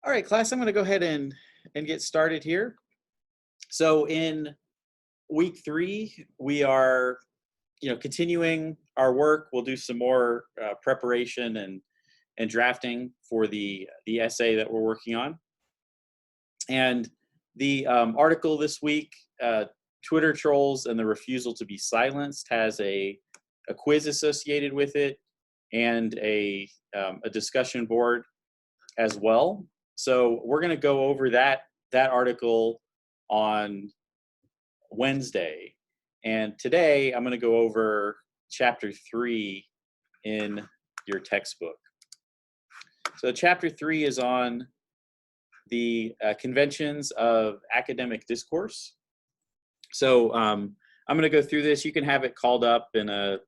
All right, class, I'm going to go ahead and get started here. So in week 3, we are, continuing our work. We'll do some more preparation and drafting for the essay that we're working on. And the article this week, Twitter trolls and the refusal to be silenced, has a quiz associated with it and a discussion board as well. So we're going to go over that article on Wednesday, and today I'm going to go over chapter 3 in your textbook. So chapter 3 is on the conventions of academic discourse. So I'm going to go through this. You can have it called up in a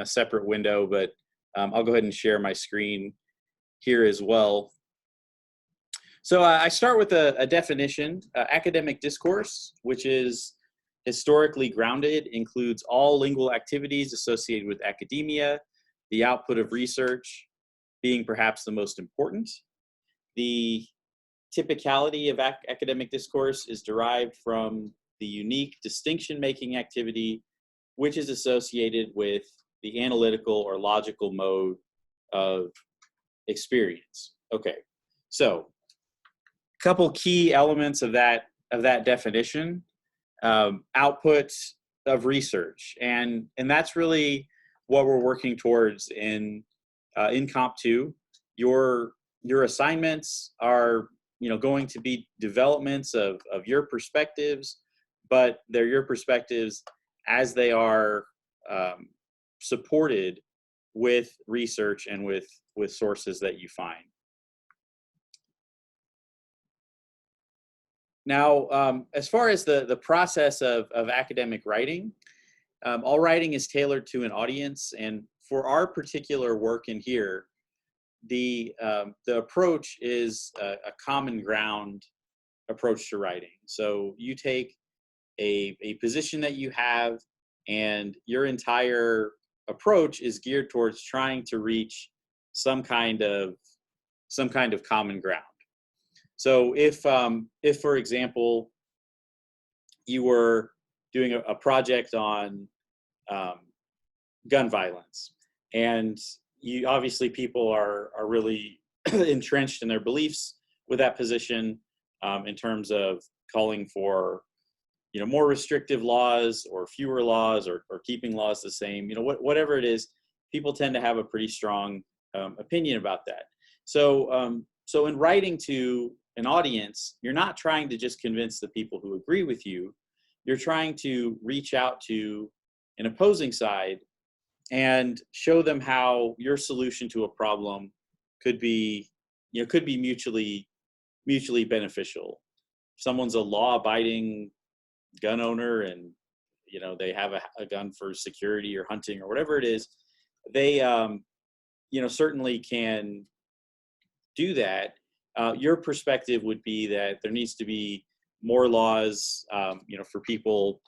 separate window, but I'll go ahead and share my screen here as well. So I start with a definition. Academic discourse, which is historically grounded, includes all lingual activities associated with academia, the output of research being perhaps the most important. The typicality of academic discourse is derived from the unique distinction-making activity, which is associated with the analytical or logical mode of experience. Okay, so couple key elements of that definition. Output of research, and that's really what we're working towards in Comp 2. Your assignments are going to be developments of your perspectives, but they're your perspectives as they are supported with research and with sources that you find. Now, as far as the process of academic writing, all writing is tailored to an audience, and for our particular work in here, the approach is a common ground approach to writing. So you take a position that you have, and your entire approach is geared towards trying to reach some kind of common ground. So if for example, you were doing a project on gun violence, and you obviously people are really entrenched in their beliefs with that position, in terms of calling for more restrictive laws or fewer laws, or keeping laws the same, whatever it is, people tend to have a pretty strong opinion about that. So so in writing to an audience, you're not trying to just convince the people who agree with you. You're trying to reach out to an opposing side and show them how your solution to a problem could be mutually beneficial. If someone's a law-abiding gun owner and they have a gun for security or hunting or whatever it is, they certainly can do that. Your perspective would be that there needs to be more laws, for people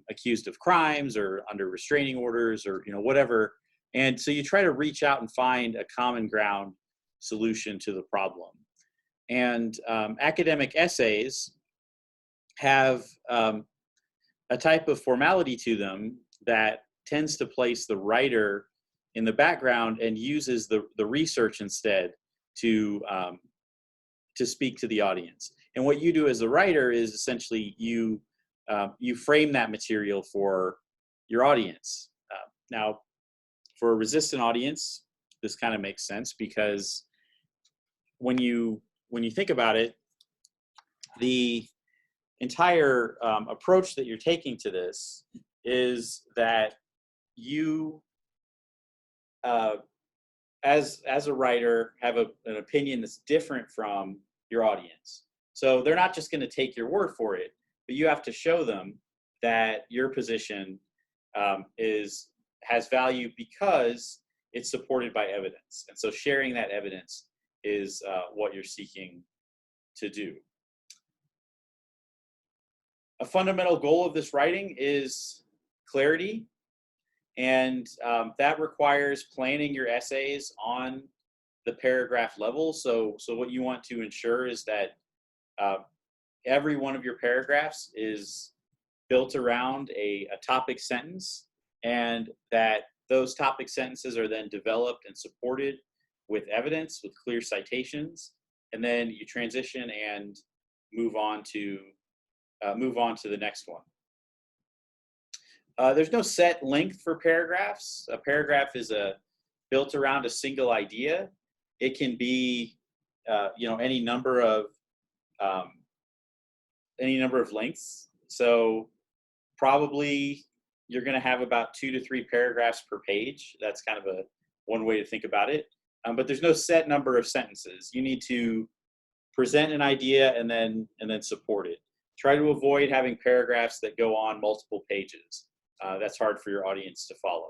accused of crimes or under restraining orders, or whatever. And so you try to reach out and find a common ground solution to the problem. And academic essays have a type of formality to them that tends to place the writer in the background and uses the research instead to speak to the audience. And what you do as a writer is essentially you frame that material for your audience. Now, for a resistant audience, this kind of makes sense, because when you think about it, the entire approach that you're taking to this is that you, as a writer, have an opinion that's different from your audience. So they're not just going to take your word for it, but you have to show them that your position has value because it's supported by evidence. And so sharing that evidence is what you're seeking to do. A fundamental goal of this writing is clarity, and that requires planning your essays on the paragraph level. So what you want to ensure is that every one of your paragraphs is built around a topic sentence, and that those topic sentences are then developed and supported with evidence, with clear citations, and then you transition and move on to the next one. There's no set length for paragraphs. A paragraph is built around a single idea. It can be any number of lengths. So probably you're going to have about 2 to 3 paragraphs per page. That's kind of one way to think about it. But there's no set number of sentences. You need to present an idea and then support it. Try to avoid having paragraphs that go on multiple pages. That's hard for your audience to follow.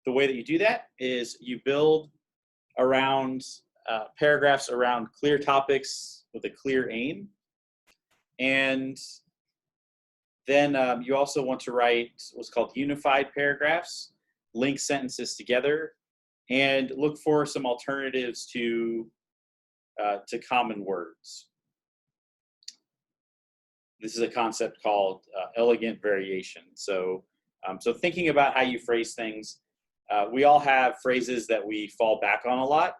The way that you do that is you build around paragraphs around clear topics with a clear aim. And then you also want to write what's called unified paragraphs, link sentences together, and look for some alternatives to common words. This is a concept called elegant variation. So thinking about how you phrase things, we all have phrases that we fall back on a lot.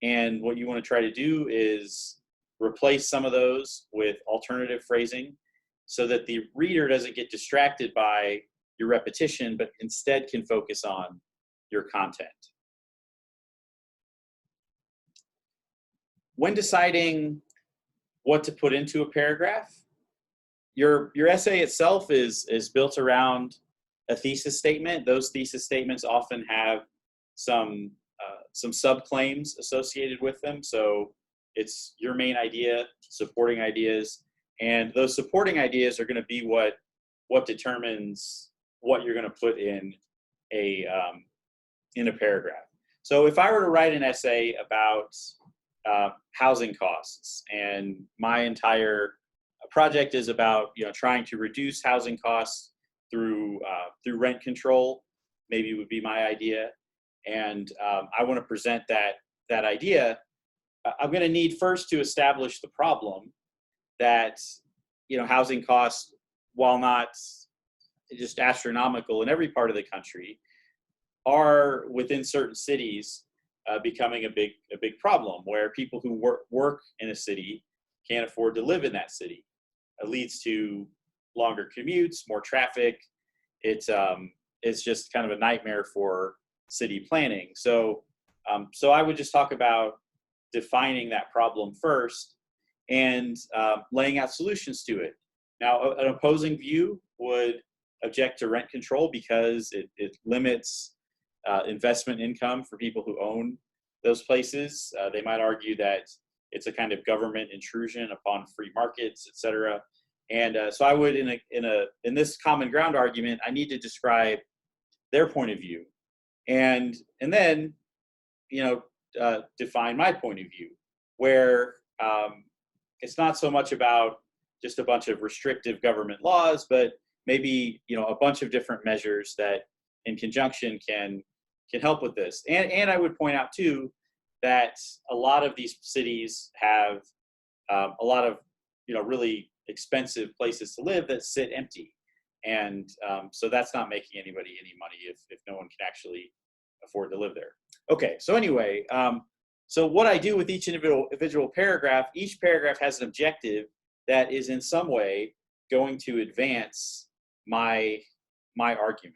And what you want to try to do is replace some of those with alternative phrasing so that the reader doesn't get distracted by your repetition, but instead can focus on your content. When deciding what to put into a paragraph, your essay itself is built around a thesis statement. Those thesis statements often have some subclaims associated with them. So it's your main idea, supporting ideas, and those supporting ideas are going to be what determines what you're going to put in a paragraph. So if I were to write an essay about housing costs, and my entire project is about trying to reduce housing costs through rent control, maybe would be my idea, and I want to present that idea. I'm going to need first to establish the problem that housing costs, while not just astronomical in every part of the country, are within certain cities becoming a big problem, where people who work in a city can't afford to live in that city. It leads to longer commutes, more traffic. It's just kind of a nightmare for city planning. So I would just talk about defining that problem first and laying out solutions to it. Now, an opposing view would object to rent control because it limits investment income for people who own those places. They might argue that it's a kind of government intrusion upon free markets, et cetera. And so I would, in this common ground argument, I need to describe their point of view, and then define my point of view, where it's not so much about just a bunch of restrictive government laws, but maybe a bunch of different measures that in conjunction can help with this. And I would point out too that a lot of these cities have a lot of really expensive places to live that sit empty, and so that's not making anybody any money if no one can actually afford to live there. Okay, so anyway, so what I do with each individual paragraph, each paragraph has an objective that is in some way going to advance my argument.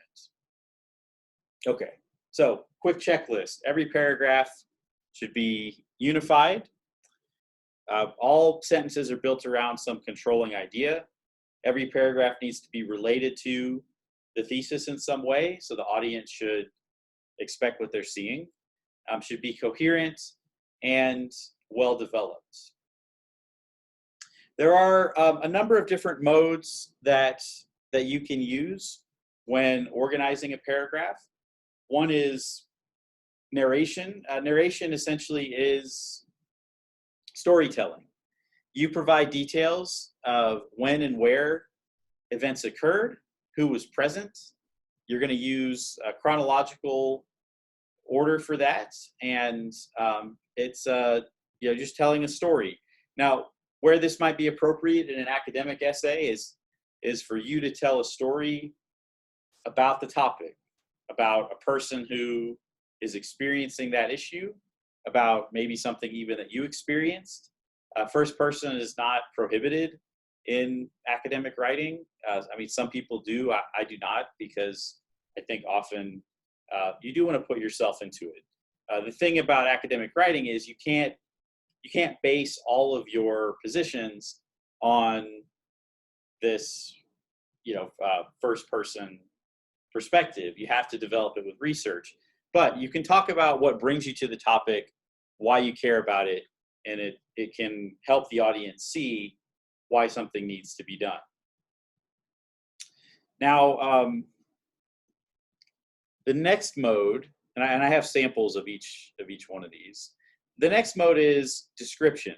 Okay, so quick checklist. Every paragraph should be unified. All sentences are built around some controlling idea. Every paragraph needs to be related to the thesis in some way, so the audience should expect what they're seeing. Should be coherent and well developed. There are a number of different modes that you can use when organizing a paragraph. One is narration. Narration essentially is storytelling. You provide details of when and where events occurred, who was present. You're going to use chronological order for that, and it's you know, just telling a story. Now, where this might be appropriate in an academic essay is for you to tell a story about the topic, about a person who is experiencing that issue, about maybe something even that you experienced. First person is not prohibited in academic writing. I mean, some people do. I do not, because I think often you do want to put yourself into it. The thing about academic writing is you can't base all of your positions on this, you know, first person perspective. You have to develop it with research, but you can talk about what brings you to the topic, why you care about it, and it can help the audience see why something needs to be done. Now, the next mode, and I have samples of each one of these. The next mode is description.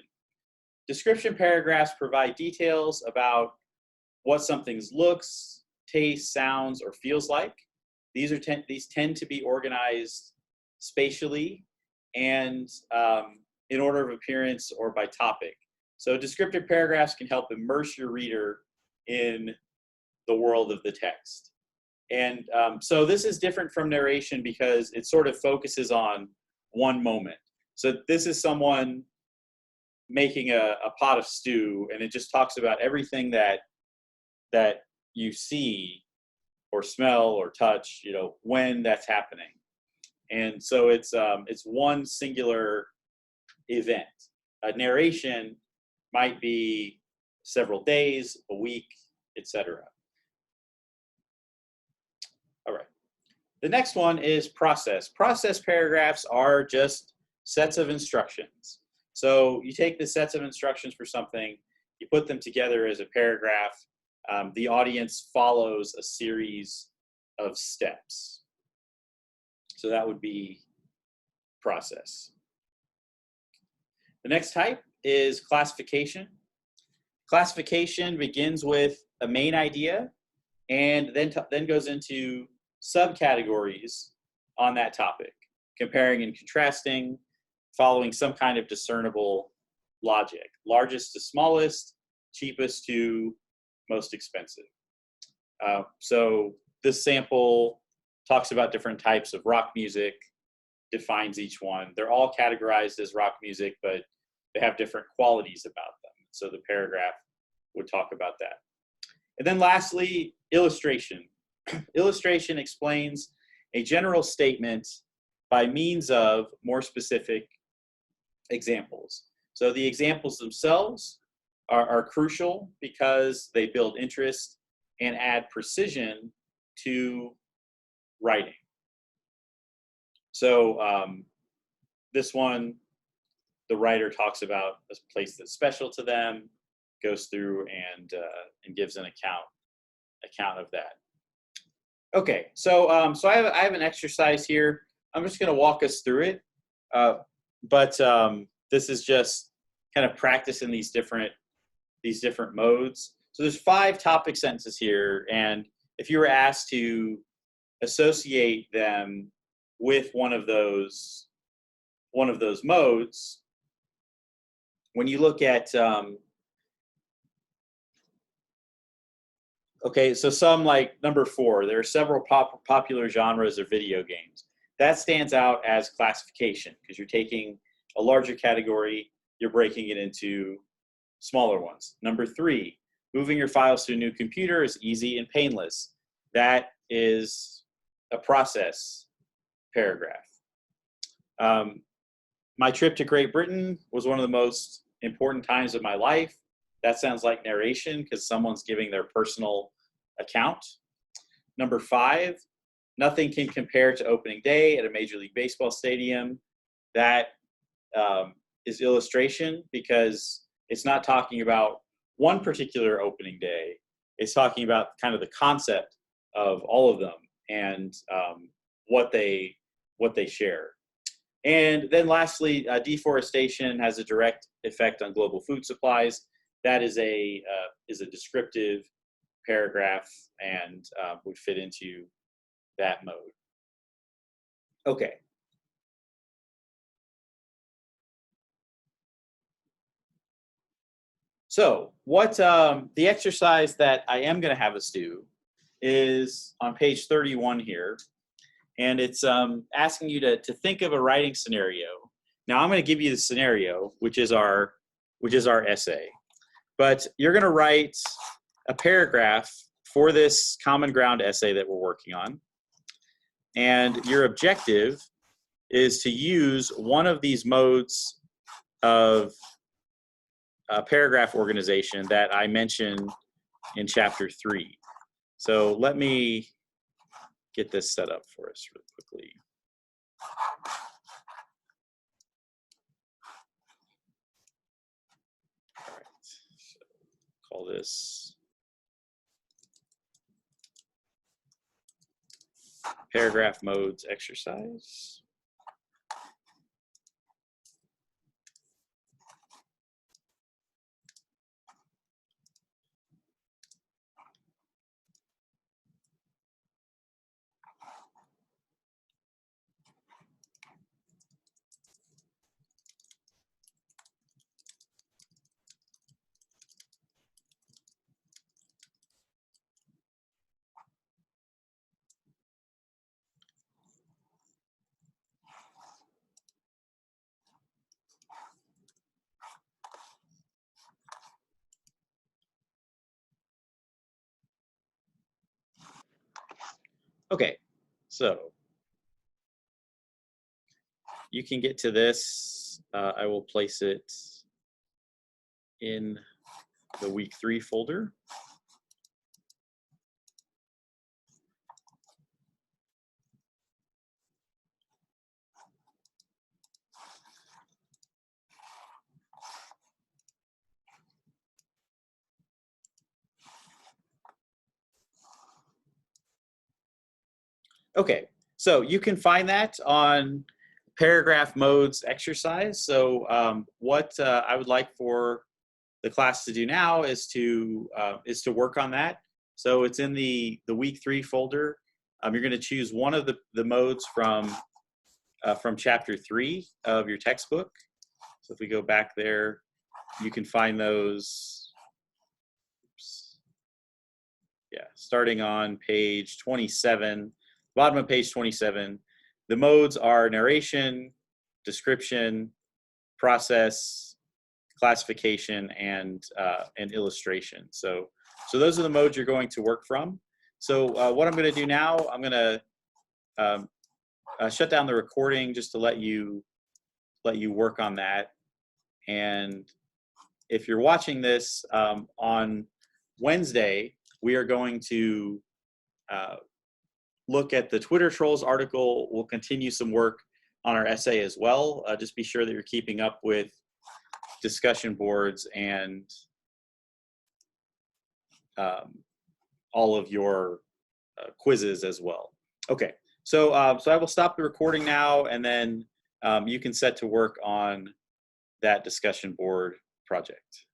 Description paragraphs provide details about what something's looks, tastes, sounds, or feels like. These tend to be organized spatially and in order of appearance or by topic. So descriptive paragraphs can help immerse your reader in the world of the text. And so this is different from narration because it sort of focuses on one moment. So this is someone making a pot of stew, and it just talks about everything that you see or smell or touch, you know, when that's happening. And so it's one singular event. A narration might be several days, a week, etc. All right. The next one is process. Process paragraphs are just sets of instructions. So you take the sets of instructions for something, you put them together as a paragraph. The audience follows a series of steps. So that would be process. The next type is classification. Classification begins with a main idea and then goes into subcategories on that topic, comparing and contrasting, following some kind of discernible logic. Largest to smallest, cheapest to most expensive. So this sample talks about different types of rock music, defines each one. They're all categorized as rock music, but they have different qualities about them. So the paragraph would talk about that. And then lastly, illustration. Illustration explains a general statement by means of more specific examples. So the examples themselves are crucial because they build interest and add precision to writing. So this one, the writer talks about a place that's special to them, goes through and gives an account of that. Okay, so I have an exercise here. I'm just going to walk us through it, but this is just kind of practice in these different modes. So there's 5 topic sentences here, and if you were asked to associate them with one of those modes, when you look at okay, so some like number 4, there are several popular genres of video games. That stands out as classification because you're taking a larger category, you're breaking it into smaller ones. Number 3, moving your files to a new computer is easy and painless. That is a process paragraph. My trip to Great Britain was one of the most important times of my life. That sounds like narration because someone's giving their personal account. Number 5, nothing can compare to opening day at a Major League Baseball stadium. That is illustration because it's not talking about one particular opening day. It's talking about kind of the concept of all of them and what they share. And then lastly, deforestation has a direct effect on global food supplies. That is a descriptive paragraph and would fit into that mode. Okay, So what the exercise that I am going to have us do is on page 31 here, and it's asking you to think of a writing scenario. Now I'm going to give you the scenario, which is our essay, but you're going to write a paragraph for this common ground essay that we're working on, and your objective is to use one of these modes of paragraph organization that I mentioned in chapter 3. So let me get this set up for us really quickly. All right, so call this paragraph modes exercise. Okay, so you can get to this. I will place it in the week 3 folder. Okay, so you can find that on paragraph modes exercise. So what I would like for the class to do now is to work on that. So it's in the week 3 folder. You're going to choose one of the modes from chapter 3 of your textbook. So if we go back there, you can find those. Oops. Yeah, starting on page 27, bottom of page 27. The modes are narration, description, process, classification, and illustration. So those are the modes you're going to work from. So what I'm going to do now, I'm going to shut down the recording just to let you work on that. And if you're watching this on Wednesday, we are going to look at the Twitter Trolls article. We'll continue some work on our essay as well. Just be sure that you're keeping up with discussion boards and all of your quizzes as well. Okay, so I will stop the recording now, and then you can set to work on that discussion board project.